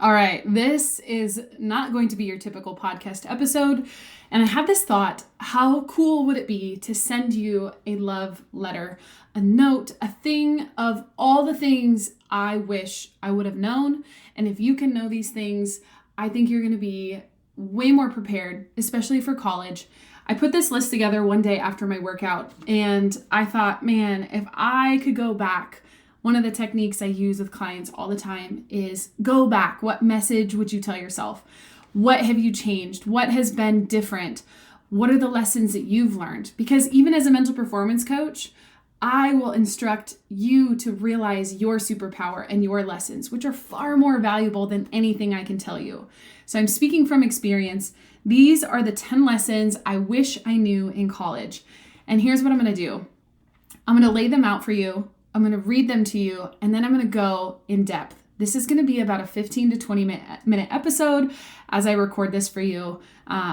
All right, this is not going to be your typical podcast episode. And I had this thought, how cool would it be to send you a love letter, a note, a thing of all the things I wish I would have known? And if you can know these things, I think you're going to be way more prepared, especially for college. I put this list together one day after my workout, and I thought, man, if I could go back, one of the techniques I use with clients all the time is go back. What message would you tell yourself? What have you changed? What has been different? What are the lessons that you've learned? Because even as a mental performance coach, I will instruct you to realize your superpower and your lessons, which are far more valuable than anything I can tell you. So I'm speaking from experience. These are the 10 lessons I wish I knew in college. And here's what I'm going to do. I'm going to lay them out for you. I'm going to read them to you, and then I'm going to go in depth. This is going to be about a 15 to 20 minute episode as I record this for you.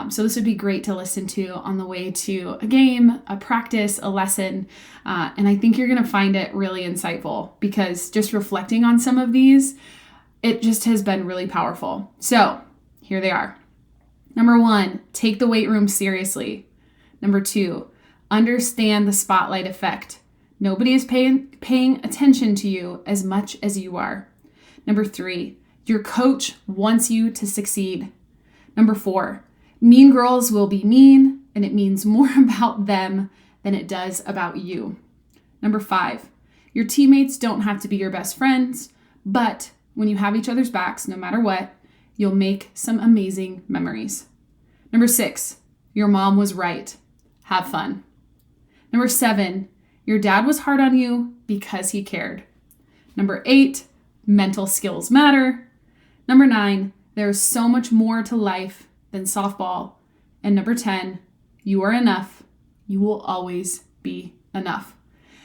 So this would be great to listen to on the way to a game, a practice, a lesson. And I think you're going to find it really insightful because just reflecting on some of these, it just has been really powerful. So here they are. Number 1, take the weight room seriously. Number 2, understand the spotlight effect. Nobody is paying attention to you as much as you are. Number 3, your coach wants you to succeed. Number 4, mean girls will be mean, and it means more about them than it does about you. Number 5, your teammates don't have to be your best friends, but when you have each other's backs, no matter what, you'll make some amazing memories. Number 6, your mom was right. Have fun. Number 7, your dad was hard on you because he cared. Number 8, mental skills matter. Number 9, there is so much more to life than softball. And number 10, you are enough. You will always be enough.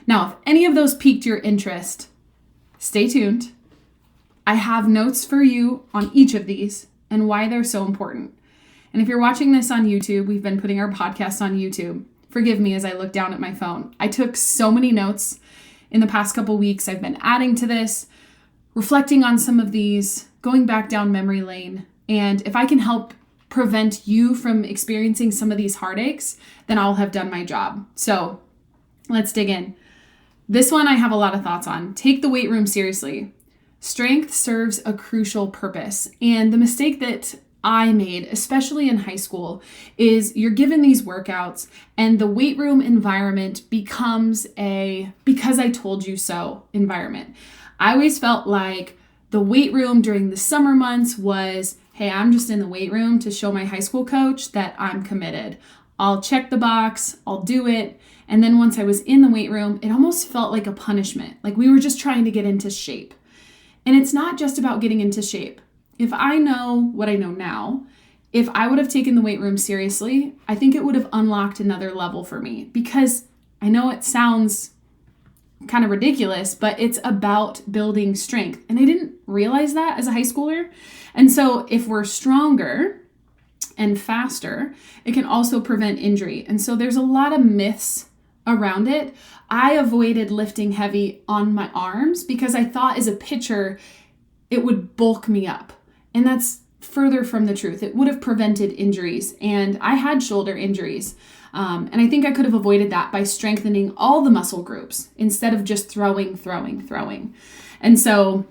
Now, if any of those piqued your interest, stay tuned. I have notes for you on each of these and why they're so important. And if you're watching this on YouTube, we've been putting our podcast on YouTube. Forgive me as I look down at my phone. I took so many notes in the past couple weeks. I've been adding to this, reflecting on some of these, going back down memory lane. And if I can help prevent you from experiencing some of these heartaches, then I'll have done my job. So let's dig in. This one I have a lot of thoughts on. Take the weight room seriously. Strength serves a crucial purpose. And the mistake that I made, especially in high school, is you're given these workouts and the weight room environment becomes a because I told you so environment. I always felt like the weight room during the summer months was, hey, I'm just in the weight room to show my high school coach that I'm committed. I'll check the box, I'll do it. And then once I was in the weight room, it almost felt like a punishment. Like we were just trying to get into shape. And it's not just about getting into shape. If I know what I know now, if I would have taken the weight room seriously, I think it would have unlocked another level for me because I know it sounds kind of ridiculous, but it's about building strength. And I didn't realize that as a high schooler. And so if we're stronger and faster, it can also prevent injury. And so there's a lot of myths around it. I avoided lifting heavy on my arms because I thought as a pitcher, it would bulk me up. And that's further from the truth. It would have prevented injuries. And I had shoulder injuries. And I think I could have avoided that by strengthening all the muscle groups instead of just throwing. And so,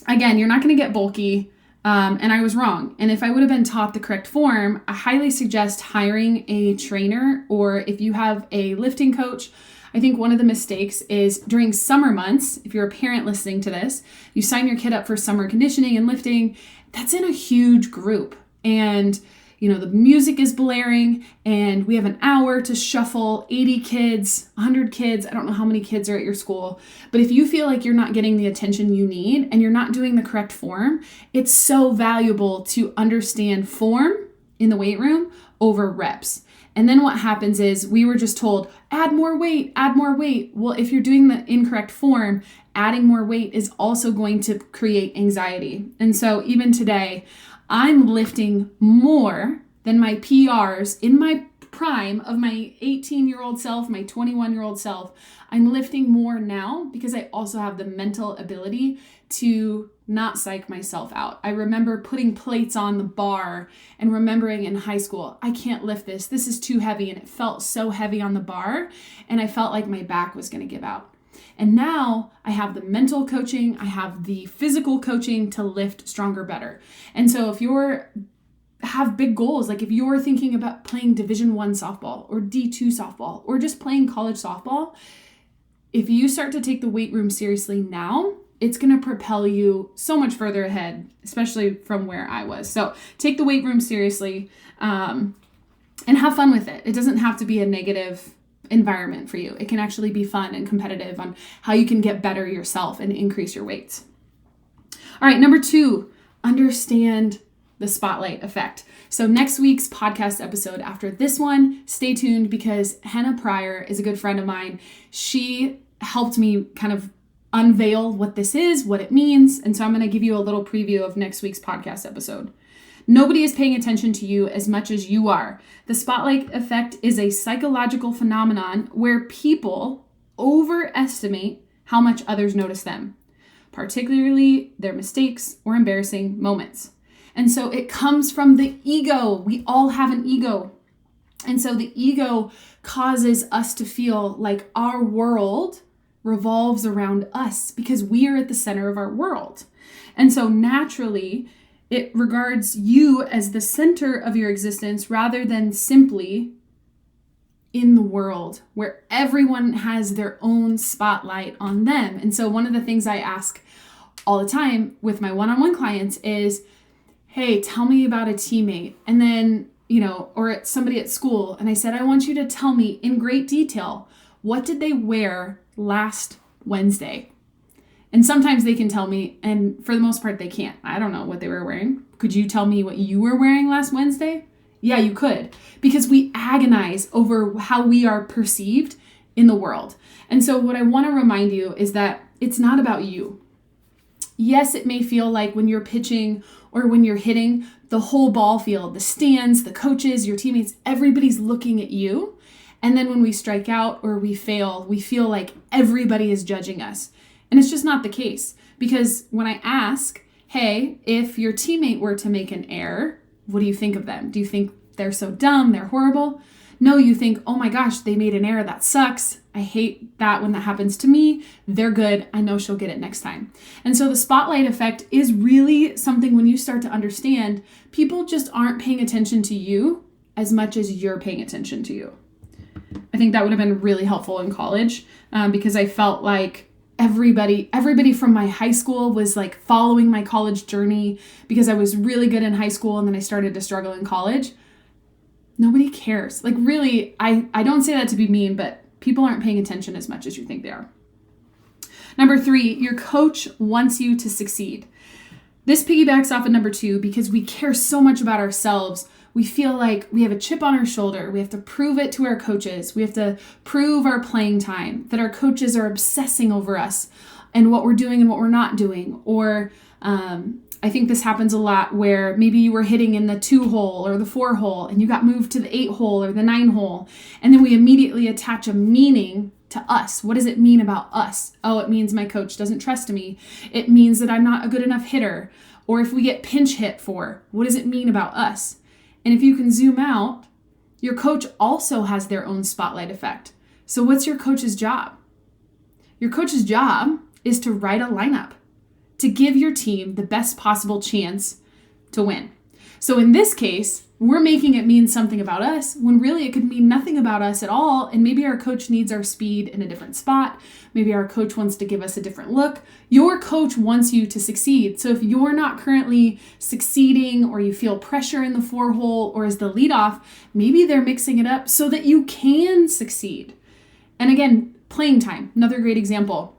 again, you're not going to get bulky. And I was wrong. And if I would have been taught the correct form, I highly suggest hiring a trainer, or if you have a lifting coach. I think one of the mistakes is during summer months, if you're a parent listening to this, you sign your kid up for summer conditioning and lifting, that's in a huge group. And, the music is blaring and we have an hour to shuffle 80 kids, 100 kids. I don't know how many kids are at your school, but if you feel like you're not getting the attention you need and you're not doing the correct form, it's so valuable to understand form in the weight room over reps. And then what happens is we were just told, add more weight. Well, if you're doing the incorrect form, adding more weight is also going to create anxiety. And so even today, I'm lifting more than my PRs in my prime of my 18-year-old self, my 21-year-old self, I'm lifting more now because I also have the mental ability to not psych myself out. I remember putting plates on the bar and remembering in high school, I can't lift this. This is too heavy. And it felt so heavy on the bar. And I felt like my back was going to give out. And now I have the mental coaching, I have the physical coaching to lift stronger, better. And so if you're have big goals, like if you're thinking about playing Division I softball or D2 softball or just playing college softball, if you start to take the weight room seriously now, it's going to propel you so much further ahead, especially from where I was. So take the weight room seriously and have fun with it. It doesn't have to be a negative environment for you. It can actually be fun and competitive on how you can get better yourself and increase your weights. All right, number 2, understand the spotlight effect. So next week's podcast episode after this one, stay tuned because Hannah Pryor is a good friend of mine. She helped me kind of unveil what this is, what it means. And so I'm going to give you a little preview of next week's podcast episode. Nobody is paying attention to you as much as you are. The spotlight effect is a psychological phenomenon where people overestimate how much others notice them, particularly their mistakes or embarrassing moments. And so it comes from the ego. We all have an ego. And so the ego causes us to feel like our world revolves around us because we are at the center of our world. And so naturally, it regards you as the center of your existence rather than simply in the world where everyone has their own spotlight on them. And so one of the things I ask all the time with my one-on-one clients is, hey, tell me about a teammate. And then, or somebody at school. And I said, I want you to tell me in great detail, what did they wear last Wednesday? And sometimes they can tell me, and for the most part, they can't. I don't know what they were wearing. Could you tell me what you were wearing last Wednesday? Yeah, you could, because we agonize over how we are perceived in the world. And so what I want to remind you is that it's not about you. Yes, it may feel like when you're pitching or when you're hitting, the whole ball field, the stands, the coaches, your teammates, everybody's looking at you. And then when we strike out or we fail, we feel like everybody is judging us. And it's just not the case, because when I ask, hey, if your teammate were to make an error, what do you think of them? Do you think they're so dumb, they're horrible? No, you think, oh my gosh, they made an error, that sucks. I hate that when that happens to me. They're good. I know she'll get it next time. And so the spotlight effect is really something when you start to understand, people just aren't paying attention to you as much as you're paying attention to you. I think that would have been really helpful in college because I felt like everybody from my high school was like following my college journey because I was really good in high school and then I started to struggle in college. Nobody cares. Like really, I don't say that to be mean, but people aren't paying attention as much as you think they are. Number 3, your coach wants you to succeed. This piggybacks off of number 2 because we care so much about ourselves. We feel like we have a chip on our shoulder. We have to prove it to our coaches. We have to prove our playing time, that our coaches are obsessing over us and what we're doing and what we're not doing. Or I think this happens a lot where maybe you were hitting in the 2-hole or the 4-hole and you got moved to the 8-hole or the 9-hole. And then we immediately attach a meaning to us. What does it mean about us? Oh, it means my coach doesn't trust me. It means that I'm not a good enough hitter. Or if we get pinch hit for, what does it mean about us? And if you can zoom out, your coach also has their own spotlight effect. So what's your coach's job? Your coach's job is to write a lineup, to give your team the best possible chance to win. So in this case, we're making it mean something about us when really it could mean nothing about us at all. And maybe our coach needs our speed in a different spot. Maybe our coach wants to give us a different look. Your coach wants you to succeed. So if you're not currently succeeding or you feel pressure in the 4-hole or as the leadoff, maybe they're mixing it up so that you can succeed. And again, playing time, another great example.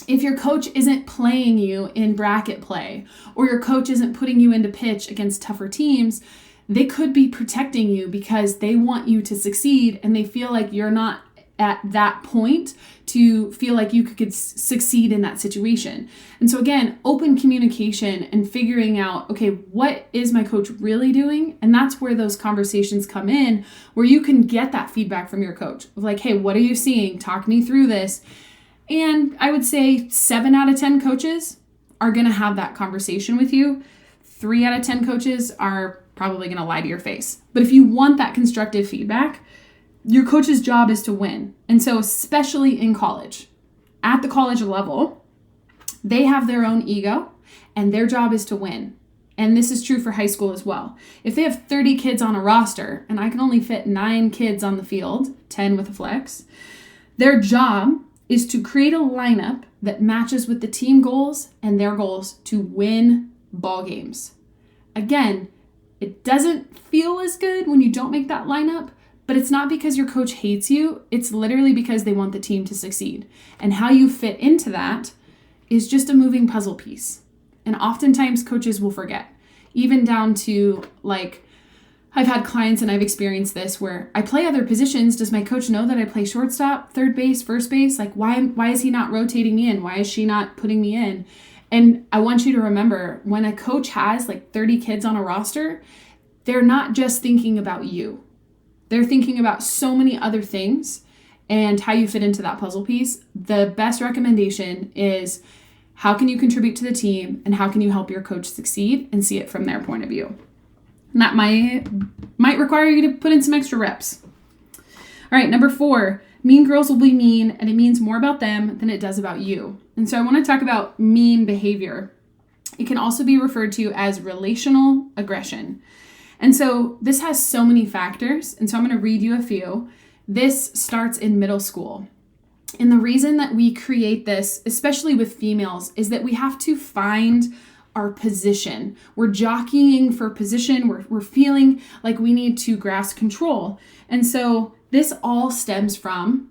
If your coach isn't playing you in bracket play or your coach isn't putting you into pitch against tougher teams, they could be protecting you because they want you to succeed and they feel like you're not at that point to feel like you could succeed in that situation. And so again, open communication and figuring out, okay, what is my coach really doing? And that's where those conversations come in, where you can get that feedback from your coach of like, hey, what are you seeing? Talk me through this. And I would say 7 out of 10 coaches are going to have that conversation with you. 3 out of 10 coaches are probably going to lie to your face. But if you want that constructive feedback, your coach's job is to win. And so especially in college, at the college level, they have their own ego and their job is to win. And this is true for high school as well. If they have 30 kids on a roster and I can only fit 9 kids on the field, 10 with a flex, their job is to create a lineup that matches with the team goals and their goals to win ball games. Again, it doesn't feel as good when you don't make that lineup, but it's not because your coach hates you. It's literally because they want the team to succeed. And how you fit into that is just a moving puzzle piece. And oftentimes coaches will forget, even down to like, I've had clients and I've experienced this where I play other positions. Does my coach know that I play shortstop, third base, first base? Like, why is he not rotating me in? Why is she not putting me in? And I want you to remember, when a coach has like 30 kids on a roster, they're not just thinking about you. They're thinking about so many other things and how you fit into that puzzle piece. The best recommendation is, how can you contribute to the team and how can you help your coach succeed, and see it from their point of view. And that might require you to put in some extra reps. All right, number 4, mean girls will be mean, and it means more about them than it does about you. And so I want to talk about mean behavior. It can also be referred to as relational aggression. And so this has so many factors, and so I'm going to read you a few. This starts in middle school. And the reason that we create this, especially with females, is that we have to find our position. We're jockeying for position. We're feeling like we need to grasp control. And so this all stems from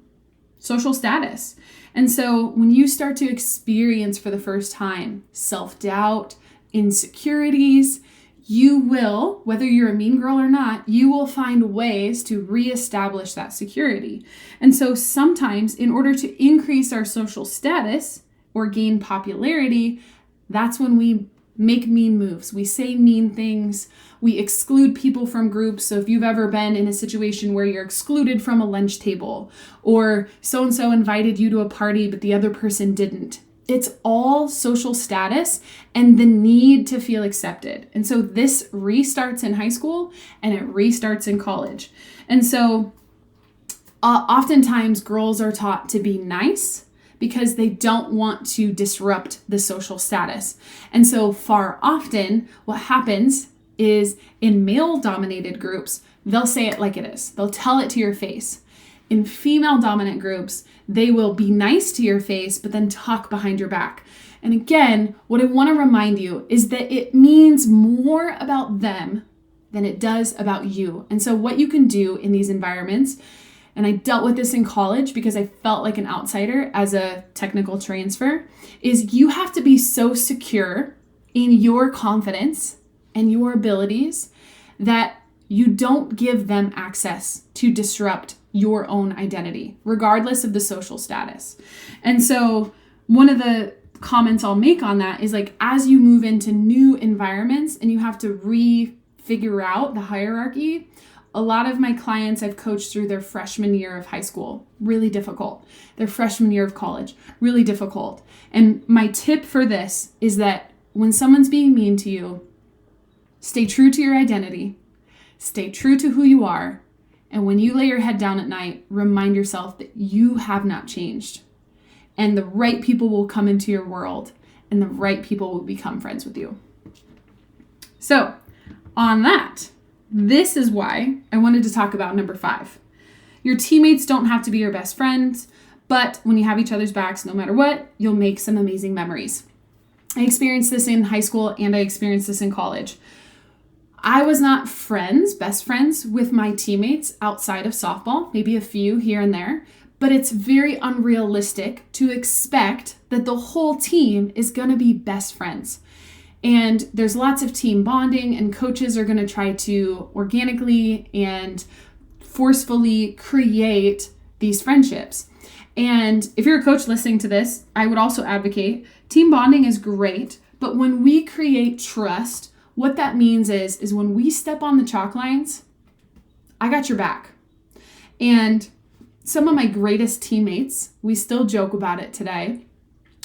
social status. And so when you start to experience for the first time self-doubt, insecurities, you will, whether you're a mean girl or not, you will find ways to reestablish that security. And so sometimes in order to increase our social status or gain popularity, that's when we make mean moves. We say mean things. We exclude people from groups. So if you've ever been in a situation where you're excluded from a lunch table, or so-and-so invited you to a party, but the other person didn't, it's all social status and the need to feel accepted. And so this restarts in high school and it restarts in college. And so oftentimes girls are taught to be nice because they don't want to disrupt the social status. And so far often what happens is in male-dominated groups, they'll say it like it is. They'll tell it to your face. In female-dominant groups, they will be nice to your face, but then talk behind your back. And again, what I want to remind you is that it means more about them than it does about you. And so what you can do in these environments, and I dealt with this in college because I felt like an outsider as a technical transfer, is you have to be so secure in your confidence and your abilities that you don't give them access to disrupt your own identity, regardless of the social status. And so one of the comments I'll make on that is like, as you move into new environments and you have to figure out the hierarchy, a lot of my clients I've coached through their freshman year of high school, really difficult. Their freshman year of college, really difficult. And my tip for this is that when someone's being mean to you, stay true to your identity, stay true to who you are, and when you lay your head down at night, remind yourself that you have not changed. And the right people will come into your world, and the right people will become friends with you. So, on that, this is why I wanted to talk about number 5. Your teammates don't have to be your best friends, but when you have each other's backs, no matter what, you'll make some amazing memories. I experienced this in high school and I experienced this in college. I was not best friends with my teammates outside of softball, maybe a few here and there, but it's very unrealistic to expect that the whole team is going to be best friends. And there's lots of team bonding, and coaches are going to try to organically and forcefully create these friendships. And if you're a coach listening to this, I would also advocate team bonding is great, but when we create trust, what that means is when we step on the chalk lines, I got your back. And some of my greatest teammates, we still joke about it today.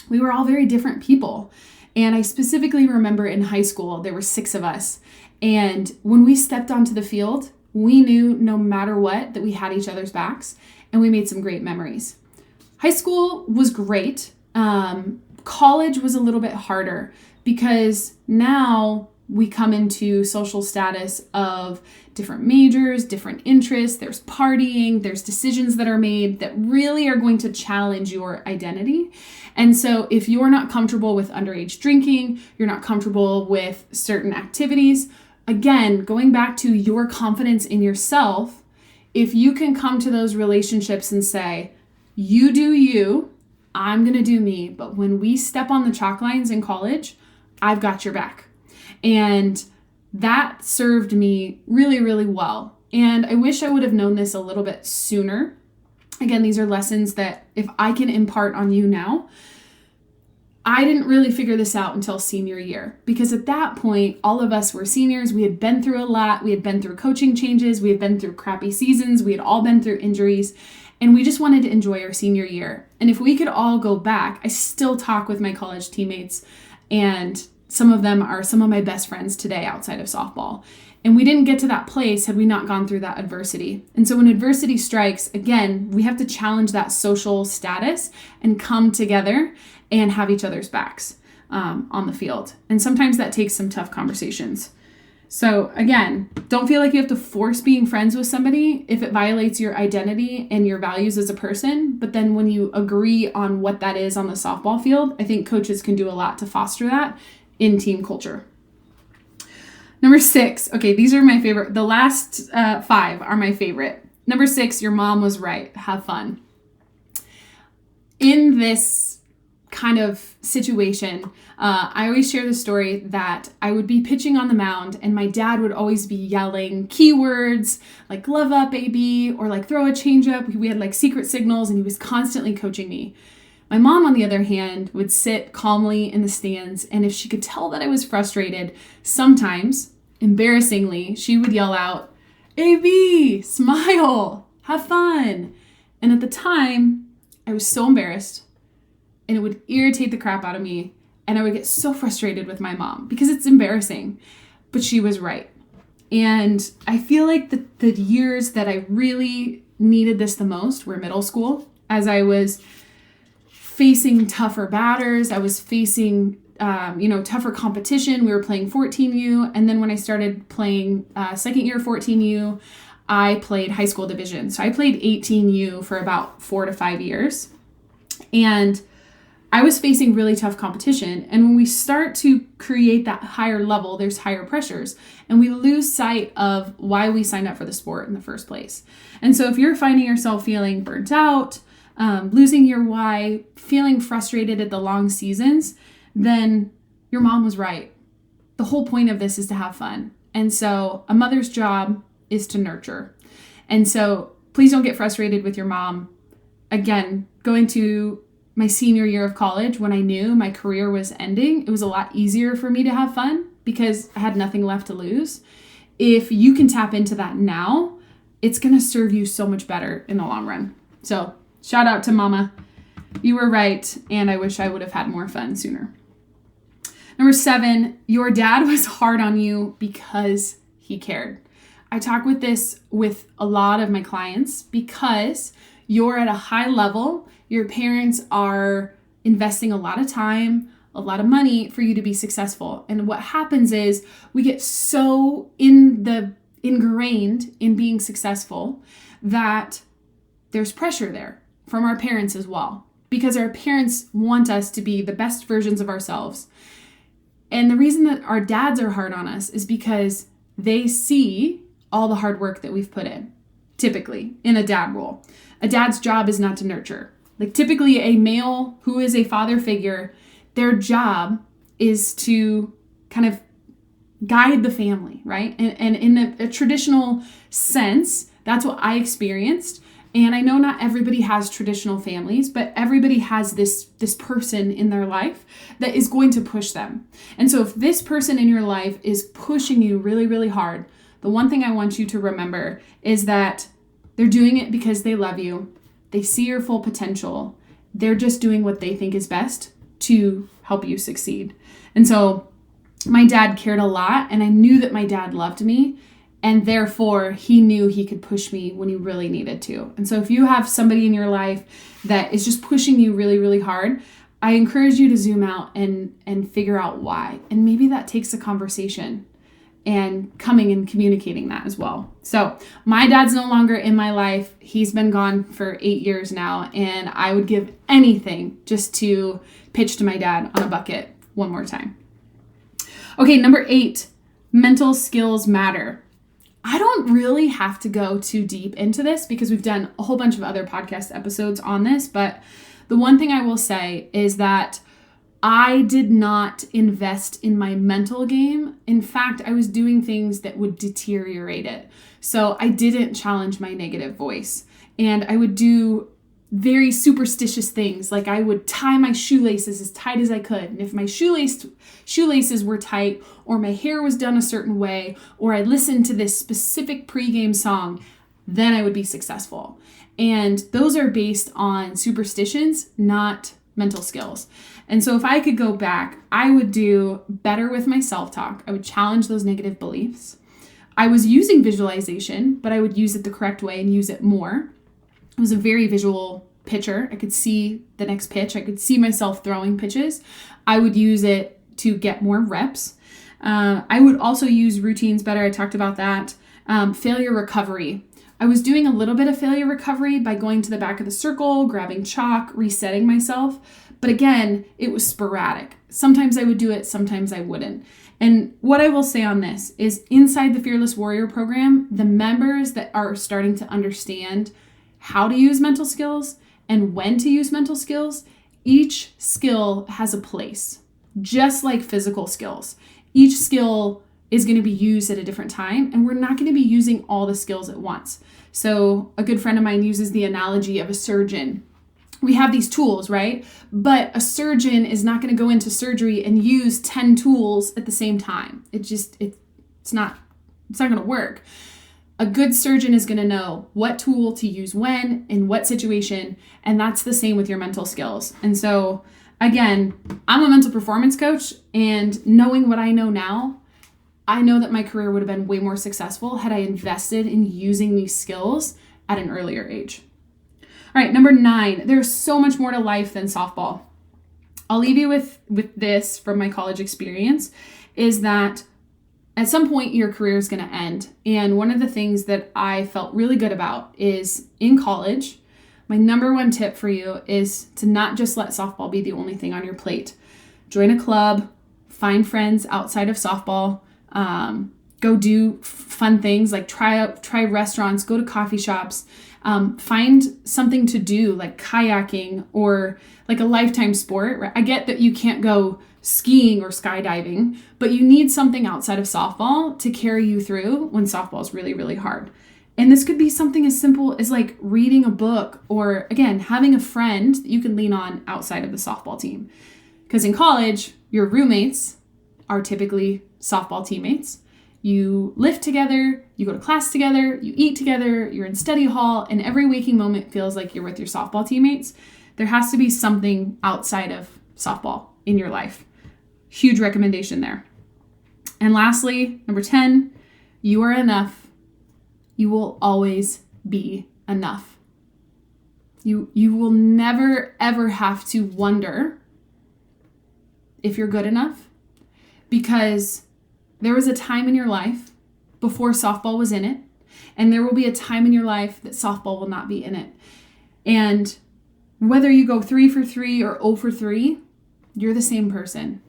We were all very different people. And I specifically remember in high school, there were 6 of us. And when we stepped onto the field, we knew no matter what that we had each other's backs, and we made some great memories. High school was great. College was a little bit harder because now we come into social status of different majors, different interests, there's partying, there's decisions that are made that really are going to challenge your identity. And so if you're not comfortable with underage drinking, you're not comfortable with certain activities, again, going back to your confidence in yourself, if you can come to those relationships and say, you do you, I'm going to do me, but when we step on the chalk lines in college, I've got your back. And that served me really, really well. And I wish I would have known this a little bit sooner. Again, these are lessons that if I can impart on you now, I didn't really figure this out until senior year, because at that point, all of us were seniors. We had been through a lot. We had been through coaching changes. We had been through crappy seasons. We had all been through injuries, and we just wanted to enjoy our senior year. And if we could all go back, I still talk with my college teammates, and some of them are some of my best friends today outside of softball. And we didn't get to that place had we not gone through that adversity. And so when adversity strikes, again, we have to challenge that social status and come together and have each other's backs on the field. And sometimes that takes some tough conversations. So again, don't feel like you have to force being friends with somebody if it violates your identity and your values as a person. But then when you agree on what that is on the softball field, I think coaches can do a lot to foster that in team culture. Number 6, okay, these are my favorite. The last 5 are my favorite. Number 6, your mom was right. Have fun. In this kind of situation, I always share the story that I would be pitching on the mound and my dad would always be yelling keywords like glove up, AB, or like throw a changeup. We had like secret signals and he was constantly coaching me. My mom, on the other hand, would sit calmly in the stands, and if she could tell that I was frustrated, sometimes, embarrassingly, she would yell out, AB, smile, have fun. And at the time, I was so embarrassed, and it would irritate the crap out of me, and I would get so frustrated with my mom because it's embarrassing, but she was right. And I feel like the years that I really needed this the most were middle school, as I was facing tougher batters. I was facing, tougher competition. We were playing 14U. And then when I started playing second year 14U, I played high school division. So I played 18U for about 4 to 5 years. And I was facing really tough competition. And when we start to create that higher level, there's higher pressures. And we lose sight of why we signed up for the sport in the first place. And so if you're finding yourself feeling burnt out, losing your why, feeling frustrated at the long seasons, then your mom was right. The whole point of this is to have fun. And so a mother's job is to nurture. And so please don't get frustrated with your mom. Again, going to my senior year of college, when I knew my career was ending, it was a lot easier for me to have fun because I had nothing left to lose. If you can tap into that now, it's going to serve you so much better in the long run. So shout out to Mama. You were right, and I wish I would have had more fun sooner. Number 7, your dad was hard on you because he cared. I talk with this with a lot of my clients because you're at a high level. Your parents are investing a lot of time, a lot of money for you to be successful. And what happens is we get so ingrained in being successful that there's pressure there from our parents as well, because our parents want us to be the best versions of ourselves. And the reason that our dads are hard on us is because they see all the hard work that we've put in, typically in a dad role. A dad's job is not to nurture. Like typically a male who is a father figure, their job is to kind of guide the family, right? And in a traditional sense, that's what I experienced. And I know not everybody has traditional families, but everybody has this person in their life that is going to push them. And so if this person in your life is pushing you really, really hard, the one thing I want you to remember is that they're doing it because they love you. They see your full potential. They're just doing what they think is best to help you succeed. And so my dad cared a lot, and I knew that my dad loved me. And therefore, he knew he could push me when he really needed to. And so if you have somebody in your life that is just pushing you really, really hard, I encourage you to zoom out and figure out why. And maybe that takes a conversation and coming and communicating that as well. So my dad's no longer in my life. He's been gone for 8 years now. And I would give anything just to pitch to my dad on a bucket one more time. Okay, number 8, mental skills matter. I don't really have to go too deep into this because we've done a whole bunch of other podcast episodes on this, but the one thing I will say is that I did not invest in my mental game. In fact, I was doing things that would deteriorate it. So I didn't challenge my negative voice, and I would do very superstitious things. Like I would tie my shoelaces as tight as I could. And if my shoelaces were tight, or my hair was done a certain way, or I listened to this specific pregame song, then I would be successful. And those are based on superstitions, not mental skills. And so if I could go back, I would do better with my self-talk. I would challenge those negative beliefs. I was using visualization, but I would use it the correct way and use it more. I was a very visual pitcher. I could see the next pitch. I could see myself throwing pitches. I would use it to get more reps. I would also use routines better. I talked about that. Failure recovery. I was doing a little bit of failure recovery by going to the back of the circle, grabbing chalk, resetting myself. But again, it was sporadic. Sometimes I would do it, sometimes I wouldn't. And what I will say on this is inside the Fearless Warrior program, the members that are starting to understand how to use mental skills and when to use mental skills, each skill has a place, just like physical skills. Each skill is going to be used at a different time, and we're not going to be using all the skills at once. So a good friend of mine uses the analogy of a surgeon. We have these tools, right? But a surgeon is not going to go into surgery and use 10 tools at the same time. It's not going to work. A good surgeon is going to know what tool to use when, in what situation, and that's the same with your mental skills. And so, again, I'm a mental performance coach, and knowing what I know now, I know that my career would have been way more successful had I invested in using these skills at an earlier age. All right, number 9, there's so much more to life than softball. I'll leave you with this from my college experience, is that at some point your career is going to end. And one of the things that I felt really good about is in college, my number one tip for you is to not just let softball be the only thing on your plate. Join a club, find friends outside of softball, go do fun things like try restaurants, go to coffee shops, find something to do like kayaking or like a lifetime sport. Right? I get that you can't go skiing or skydiving, but you need something outside of softball to carry you through when softball is really, really hard. And this could be something as simple as like reading a book or, again, having a friend that you can lean on outside of the softball team. Because in college, your roommates are typically softball teammates. You live together, you go to class together, you eat together, you're in study hall, and every waking moment feels like you're with your softball teammates. There has to be something outside of softball in your life. Huge recommendation there. And lastly, number 10, you are enough. You will always be enough. You will never, ever have to wonder if you're good enough, because there was a time in your life before softball was in it, and there will be a time in your life that softball will not be in it. And whether you go 3 for 3 or 0 for 3, you're the same person.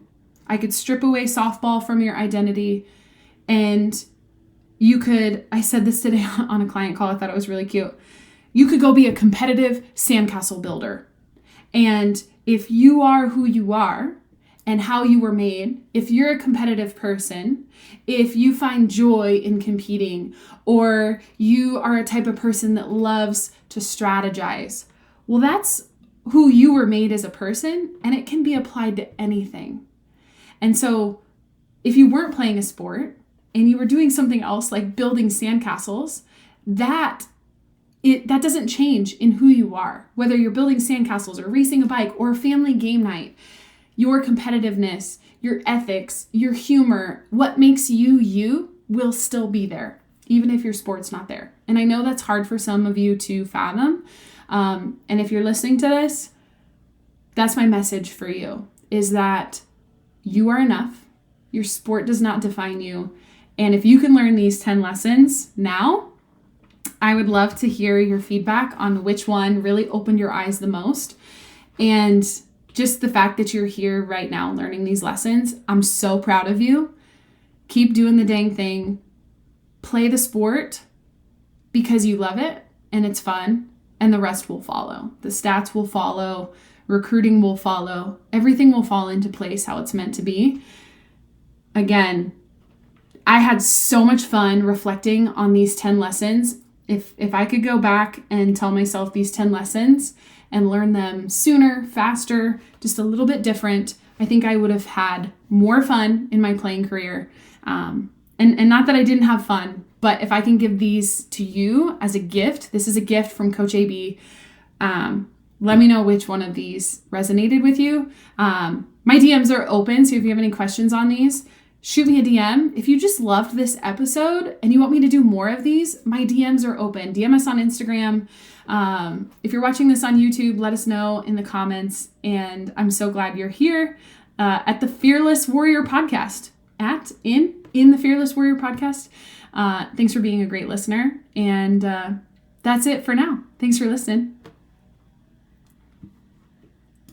I could strip away softball from your identity, and you could, I said this today on a client call, I thought it was really cute. You could go be a competitive sandcastle builder. And if you are who you are and how you were made, if you're a competitive person, if you find joy in competing, or you are a type of person that loves to strategize, well, that's who you were made as a person, and it can be applied to anything. And so if you weren't playing a sport and you were doing something else like building sandcastles, that doesn't change in who you are. Whether you're building sandcastles or racing a bike or a family game night, your competitiveness, your ethics, your humor, what makes you will still be there, even if your sport's not there. And I know that's hard for some of you to fathom. And if you're listening to this, that's my message for you, is that you are enough. Your sport does not define you. And if you can learn these 10 lessons now, I would love to hear your feedback on which one really opened your eyes the most. And just the fact that you're here right now learning these lessons, I'm so proud of you. Keep doing the dang thing. Play the sport because you love it and it's fun, and the rest will follow. The stats will follow. Recruiting will follow. Everything will fall into place how it's meant to be. Again, I had so much fun reflecting on these 10 lessons. If I could go back and tell myself these 10 lessons and learn them sooner, faster, just a little bit different, I think I would have had more fun in my playing career. And not that I didn't have fun, but if I can give these to you as a gift, this is a gift from Coach AB. Let me know which one of these resonated with you. My DMs are open, so if you have any questions on these, shoot me a DM. If you just loved this episode and you want me to do more of these, my DMs are open. DM us on Instagram. If you're watching this on YouTube, let us know in the comments. And I'm so glad you're here at the Fearless Warrior Podcast. In the Fearless Warrior Podcast. Thanks for being a great listener. And that's it for now. Thanks for listening.